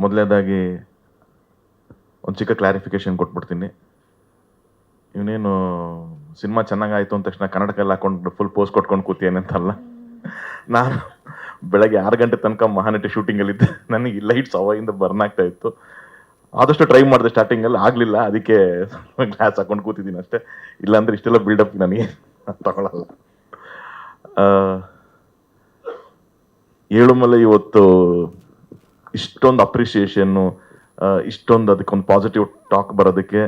ಮೊದಲನೇದಾಗಿ ಒಂದು ಚಿಕ್ಕ ಕ್ಲಾರಿಫಿಕೇಶನ್ ಕೊಟ್ಬಿಡ್ತೀನಿ. ಇವನೇನು ಸಿನಿಮಾ ಚೆನ್ನಾಗಾಯಿತು ಅಂದ ತಕ್ಷಣ ಕನ್ನಡಕ್ಕೆಲ್ಲ ಹಾಕೊಂಡು ಫುಲ್ ಪೋಸ್ ಕೊಟ್ಕೊಂಡು ಕೂತಿಯೇನಂತಲ್ಲ. ನಾನು ಬೆಳಗ್ಗೆ 6 ಗಂಟೆ ತನಕ ಮಹಾನಟಿ ಶೂಟಿಂಗಲ್ಲಿದ್ದೆ. ನನಗೆ ಲೈಟ್ಸ್ ಅವಾಗಿಂದ ಬರ್ನ್ ಆಗ್ತಾ ಇತ್ತು. ಆದಷ್ಟು ಟ್ರೈ ಮಾಡಿದೆ ಸ್ಟಾರ್ಟಿಂಗಲ್ಲಿ, ಆಗಲಿಲ್ಲ. ಅದಕ್ಕೆ ಗ್ಲಾಸ್ ಹಾಕೊಂಡು ಕೂತಿದ್ದೀನಿ ಅಷ್ಟೇ. ಇಲ್ಲಾಂದ್ರೆ ಇಷ್ಟೆಲ್ಲ ಬಿಲ್ಡಪ್ ನನಗೆ ತಗೊಳ್ಳಲ್ಲ. ಏಳುಮಲೆ ಇವತ್ತು ಇಷ್ಟೊಂದು ಅಪ್ರಿಷಿಯೇಷನ್ನು, ಇಷ್ಟೊಂದು ಅದಕ್ಕೊಂದು ಪಾಸಿಟಿವ್ ಟಾಕ್ ಬರೋದಕ್ಕೆ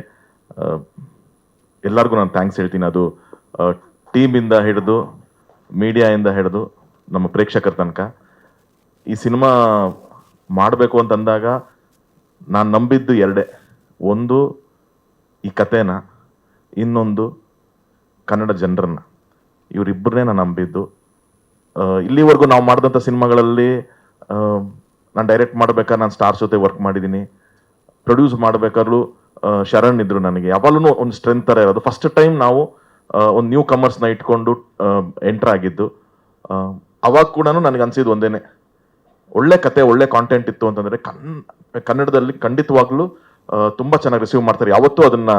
ಎಲ್ಲರಿಗೂ ನಾನು ಥ್ಯಾಂಕ್ಸ್ ಹೇಳ್ತೀನಿ. ಅದು ಟೀಮಿಂದ ಹಿಡಿದು, ಮೀಡಿಯಾಯಿಂದ ಹಿಡಿದು ನಮ್ಮ ಪ್ರೇಕ್ಷಕರ ತನಕ. ಈ ಸಿನಿಮಾ ಮಾಡಬೇಕು ಅಂತಂದಾಗ ನಾನು ನಂಬಿದ್ದು ಎರಡೇ. ಒಂದು ಈ ಕಥೆನ, ಇನ್ನೊಂದು ಕನ್ನಡ ಜನರನ್ನ. ಇವರಿಬ್ಬರನ್ನೇ ನಾನು ನಂಬಿದ್ದು. ಇಲ್ಲಿವರೆಗೂ ನಾವು ಮಾಡಿದಂಥ ಸಿನಿಮಾಗಳಲ್ಲಿ ನಾನು ಡೈರೆಕ್ಟ್ ಮಾಡ್ಬೇಕಾದ್ರೆ ನಾನು ಸ್ಟಾರ್ಸ್ ಜೊತೆ ವರ್ಕ್ ಮಾಡಿದ್ದೀನಿ. ಪ್ರೊಡ್ಯೂಸ್ ಮಾಡ್ಬೇಕಾದ್ರೂ ಶರಣ್ ಇದ್ರು ನನಗೆ. ಯಾವಾಗಲೂ ಒಂದು ಸ್ಟ್ರೆಂತ್ ಥರ ಇರೋದು. ಫಸ್ಟ್ ಟೈಮ್ ನಾವು ಒಂದು ನ್ಯೂ ಕಮರ್ಸ್ನ ಇಟ್ಕೊಂಡು ಎಂಟರ್ ಆಗಿದ್ದು. ಅವಾಗ ಕೂಡ ನನಗೆ ಅನ್ಸಿದ್ದು ಒಂದೇನೆ, ಒಳ್ಳೆ ಕತೆ, ಒಳ್ಳೆ ಕಾಂಟೆಂಟ್ ಇತ್ತು ಅಂತಂದರೆ ಕನ್ನಡದಲ್ಲಿ ಖಂಡಿತವಾಗ್ಲೂ ತುಂಬ ಚೆನ್ನಾಗಿ ರಿಸೀವ್ ಮಾಡ್ತಾರೆ. ಯಾವತ್ತೂ ಅದನ್ನ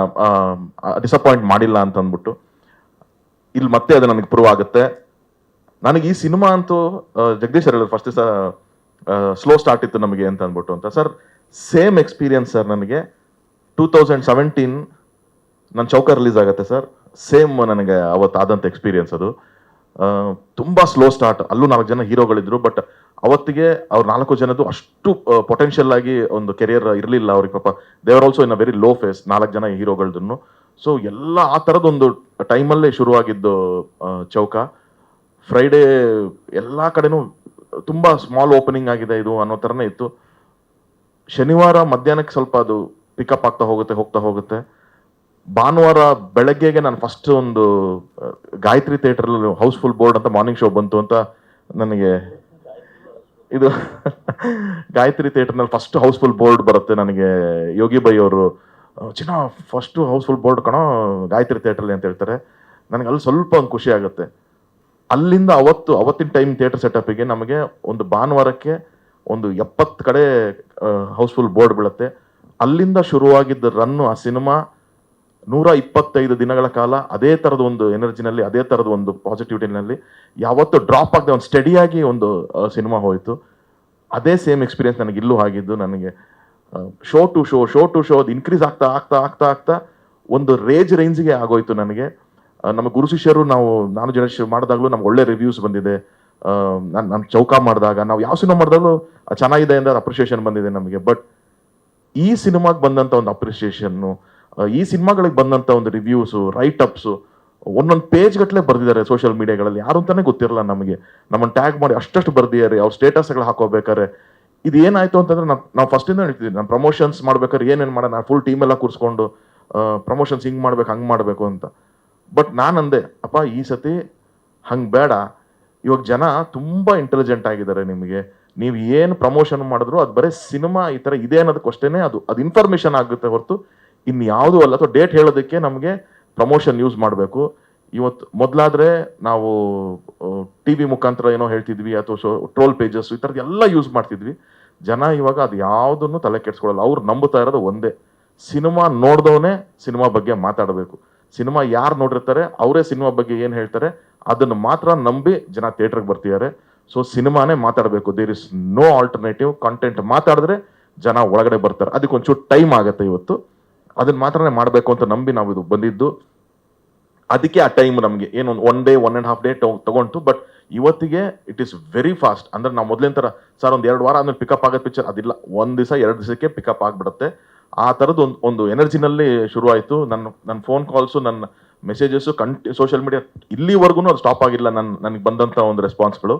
ಡಿಸಪಾಯಿಂಟ್ ಮಾಡಿಲ್ಲ ಅಂತ ಅಂದ್ಬಿಟ್ಟು ಇಲ್ಲಿ ಮತ್ತೆ ಅದು ನನಗೆ ಪ್ರೂವ್ ಆಗುತ್ತೆ. ನನಗೆ ಈ ಸಿನಿಮಾ ಅಂತೂ ಜಗದೀಶ್ ಹೇಳಿದ್ರು ಫಸ್ಟ್ ದಿವಸ ಸ್ಲೋ ಸ್ಟಾರ್ಟ್ ಇತ್ತು ನಮಗೆ ಅಂತ ಅಂದ್ಬಿಟ್ಟು ಅಂತ. Sir same experience sir. ನನಗೆ 2017 ನನ್ನ ಚೌಕ ರಿಲೀಸ್ ಆಗುತ್ತೆ ಸರ್. ಸೇಮ್ ನನಗೆ ಅವತ್ತು ಆದಂಥ ಎಕ್ಸ್ಪೀರಿಯನ್ಸ್ ಅದು. ತುಂಬ ಸ್ಲೋ ಸ್ಟಾರ್ಟ್. ಅಲ್ಲೂ 4 ಜನ ಹೀರೋಗಳಿದ್ರು. ಬಟ್ ಅವತ್ತಿಗೆ ಅವ್ರು 4 ಜನದ್ದು ಅಷ್ಟು ಪೊಟೆನ್ಷಿಯಲ್ ಆಗಿ ಒಂದು ಕೆರಿಯರ್ ಇರಲಿಲ್ಲ ಅವ್ರಿಗೆ. ಪಾಪ ದೇವರ್ also in a very low phase, 4 ಜನ ಹೀರೋಗಳದ್ದು. ಸೊ ಎಲ್ಲ ಆ ಥರದೊಂದು ಟೈಮಲ್ಲೇ ಶುರುವಾಗಿದ್ದು ಚೌಕ. ಫ್ರೈಡೇ ಎಲ್ಲ ಕಡೆನೂ ತುಂಬ ಸ್ಮಾಲ್ ಓಪನಿಂಗ್ ಆಗಿದೆ ಇದು ಅನ್ನೋ ಥರನೇ ಇತ್ತು. ಶನಿವಾರ ಮಧ್ಯಾಹ್ನಕ್ಕೆ ಸ್ವಲ್ಪ ಅದು ಪಿಕಪ್ ಆಗ್ತಾ ಹೋಗುತ್ತೆ. ಭಾನುವಾರ ಬೆಳಗ್ಗೆಗೆ ನಾನು ಫಸ್ಟ್ ಒಂದು ಗಾಯತ್ರಿ ಥಿಯೇಟರ್ಲ್ಲಿ ಹೌಸ್ಫುಲ್ ಬೋರ್ಡ್ ಅಂತ ಮಾರ್ನಿಂಗ್ ಶೋ ಬಂತು ಅಂತ ನನಗೆ. ಇದು ಗಾಯತ್ರಿ ಥಿಯೇಟರ್ನಲ್ಲಿ ಫಸ್ಟ್ ಹೌಸ್ಫುಲ್ ಬೋರ್ಡ್ ಬರುತ್ತೆ ನನಗೆ. ಯೋಗಿ ಬೈ ಅವರು ಚಿನ್ನ ಫಸ್ಟ್ ಹೌಸ್ಫುಲ್ ಬೋರ್ಡ್ ಕಣೋ ಗಾಯತ್ರಿ ಥಿಯೇಟರ್ಲಿ ಅಂತ ಹೇಳ್ತಾರೆ. ನನಗೆ ಅಲ್ಲಿ ಸ್ವಲ್ಪ ಒಂದು ಖುಷಿ ಆಗುತ್ತೆ. ಅಲ್ಲಿಂದ ಅವತ್ತಿನ ಟೈಮ್ ಥಿಯೇಟರ್ ಸೆಟಪ್ಗೆ ನಮಗೆ ಒಂದು ಭಾನುವಾರಕ್ಕೆ ಒಂದು 70 ಕಡೆ ಹೌಸ್ಫುಲ್ ಬೋರ್ಡ್ ಬೀಳುತ್ತೆ. ಅಲ್ಲಿಂದ ಶುರುವಾಗಿದ್ದ ರನ್ನು ಆ ಸಿನಿಮಾ 125 ದಿನಗಳ ಕಾಲ ಅದೇ ಥರದ ಒಂದು ಎನರ್ಜಿನಲ್ಲಿ, ಅದೇ ಥರದ ಒಂದು ಪಾಸಿಟಿವಿಟಿನಲ್ಲಿ ಯಾವತ್ತೂ ಡ್ರಾಪ್ ಆಗದೆ ಒಂದು ಸ್ಟಡಿಯಾಗಿ ಒಂದು ಸಿನಿಮಾ ಹೋಯಿತು. ಅದೇ ಸೇಮ್ ಎಕ್ಸ್ಪೀರಿಯನ್ಸ್ ನನಗೆ ಇಲ್ಲೂ ಆಗಿದ್ದು. ನನಗೆ ಶೋ ಟು ಶೋ ಅದು ಇನ್ಕ್ರೀಸ್ ಆಗ್ತಾ ಒಂದು ರೇಂಜ್ಗೆ ಆಗೋಯ್ತು ನನಗೆ. ನಮ್ಮ ಗುರು ಶಿಷ್ಯರು ನಾನು ಜನ ಮಾಡಿದಾಗಲೂ ನಮ್ಗೆ ಒಳ್ಳೆ ರಿವ್ಯೂಸ್ ಬಂದಿದೆ. ನಾನು ಚೌಕ ಮಾಡಿದಾಗ, ನಾವು ಯಾವ ಸಿನಿಮಾ ಮಾಡಿದಾಗಲೂ ಚೆನ್ನಾಗಿದೆ ಅಂತ ಅಪ್ರಿಷಿಯೇಷನ್ ಬಂದಿದೆ ನಮಗೆ. ಬಟ್ ಈ ಸಿನಿಮಾಗೆ ಬಂದಂಥ ಒಂದು ಅಪ್ರಿಷಿಯೇಷನ್ನು, ಈ ಸಿನಿಮಾಗಳಿಗೆ ಬಂದಂಥ ಒಂದು ರಿವ್ಯೂಸು, ರೈಟ್ ಅಪ್ಸು ಒಂದೊಂದು ಪೇಜ್ ಗಟ್ಟಲೆ ಬರ್ದಿದ್ದಾರೆ ಸೋಷಿಯಲ್ ಮೀಡಿಯಾಗಳಲ್ಲಿ. ಯಾರು ಅಂತಾನೆ ಗೊತ್ತಿರಲ್ಲ ನಮಗೆ. ನಮ್ಮನ್ನು ಟ್ಯಾಗ್ ಮಾಡಿ ಅಷ್ಟು ಬರ್ದಿದ್ದಾರೆ. ಅವ್ರು ಸ್ಟೇಟಸ್ಗಳು ಹಾಕೋಬೇಕಾರೆ ಇದು ಏನಾಯ್ತು ಅಂತಂದ್ರೆ, ನಾವು ಫಸ್ಟಿಂದ ಹೇಳ್ತಿದ್ವಿ, ನಾನು ಪ್ರಮೋಷನ್ಸ್ ಮಾಡ್ಬೇಕಾದ್ರೆ ಏನೇನು ಮಾಡೋಣ, ನಾನು ಫುಲ್ ಟೀಮ್ ಎಲ್ಲ ಕೂರಿಸ್ಕೊಂಡು ಪ್ರಮೋಷನ್ಸ್ ಹಿಂಗೆ ಮಾಡ್ಬೇಕು ಹಂಗೆ ಮಾಡಬೇಕು ಅಂತ. ಬಟ್ ನಾನು ಅಂದೆ, ಅಪ್ಪ ಈ ಸತಿ ಹಂಗೆ ಬೇಡ. ಇವಾಗ ಜನ ತುಂಬ ಇಂಟೆಲಿಜೆಂಟ್ ಆಗಿದ್ದಾರೆ. ನಿಮಗೆ ನೀವು ಏನು ಪ್ರಮೋಷನ್ ಮಾಡಿದ್ರು ಅದು ಬರೀ ಸಿನಿಮಾ ಈ ಥರ ಇದೆ ಅನ್ನೋದಕ್ಕಷ್ಟೇ ಅದು ಇನ್ಫಾರ್ಮೇಷನ್ ಆಗುತ್ತೆ ಹೊರತು ಇನ್ಯಾವುದೂ ಅಲ್ಲ. ಅಥವಾ ಡೇಟ್ ಹೇಳೋದಕ್ಕೆ ನಮಗೆ ಪ್ರಮೋಷನ್ ಯೂಸ್ ಮಾಡಬೇಕು. ಇವತ್ತು ಮೊದಲಾದರೆ ನಾವು TV ಮುಖಾಂತರ ಏನೋ ಹೇಳ್ತಿದ್ವಿ, ಅಥವಾ ಟ್ರೋಲ್ ಪೇಜಸ್ ಈ ಥರದ್ದು ಎಲ್ಲ ಯೂಸ್ ಮಾಡ್ತಿದ್ವಿ. ಜನ ಇವಾಗ ಅದು ಯಾವುದನ್ನು ತಲೆ ಕೆಡಿಸ್ಕೊಳ್ಳಲ್ಲ. ಅವ್ರು ನಂಬುತ್ತಾ ಇರೋದು ಒಂದೇ, ಸಿನಿಮಾ ನೋಡಿದವನೇ ಸಿನಿಮಾ ಬಗ್ಗೆ ಮಾತಾಡಬೇಕು. ಸಿನಿಮಾ ಯಾರು ನೋಡಿರ್ತಾರೆ ಅವರೇ ಸಿನಿಮಾ ಬಗ್ಗೆ ಏನು ಹೇಳ್ತಾರೆ ಅದನ್ನು ಮಾತ್ರ ನಂಬಿ ಜನ ಥಿಯೇಟ್ರಿಗೆ ಬರ್ತಿದ್ದಾರೆ. ಸೊ ಸಿನಿಮಾನೇ ಮಾತಾಡಬೇಕು. There is no alternative. Content ಮಾತಾಡಿದ್ರೆ ಜನ ಒಳಗಡೆ ಬರ್ತಾರೆ. ಅದಕ್ಕೊಂಚೂರು ಟೈಮ್ ಆಗುತ್ತೆ. ಇವತ್ತು ಅದನ್ನ ಮಾತ್ರನೇ ಮಾಡಬೇಕು ಅಂತ ನಂಬಿ ನಾವು ಇದು ಬಂದಿದ್ದು. ಅದಕ್ಕೆ ಆ ಟೈಮ್ ನಮಗೆ ಏನು 1 day 1.5 day ತಗೊಂತು. ಬಟ್ ಇವತ್ತಿಗೆ ಇಟ್ ಈಸ್ ವೆರಿ ಫಾಸ್ಟ್. ಅಂದ್ರೆ ನಾವು ಮೊದಲಿನ ಥರ ಸರ್ ಒಂದು 2 ವಾರ ಆದ್ಮೇಲೆ ಪಿಕಪ್ ಆಗೋದು ಪಿಕ್ಚರ್ ಅದಿಲ್ಲ. 1 ದಿವಸ 2 ದಿವಸಕ್ಕೆ ಪಿಕಪ್ ಆಗಿಬಿಡುತ್ತೆ. ಆ ಥರದ್ದು ಒಂದು ಎನರ್ಜಿನಲ್ಲಿ ಶುರುವಾಯಿತು. ನನ್ನ ಫೋನ್ ಕಾಲ್ಸು, ನನ್ನ ಮೆಸೇಜಸ್ಸು, ಸೋಷಿಯಲ್ ಮೀಡಿಯಾ ಇಲ್ಲಿವರೆಗೂ ಅದು ಸ್ಟಾಪ್ ಆಗಿಲ್ಲ. ನನಗೆ ಬಂದಂಥ ಒಂದು ರೆಸ್ಪಾನ್ಸ್ಗಳು.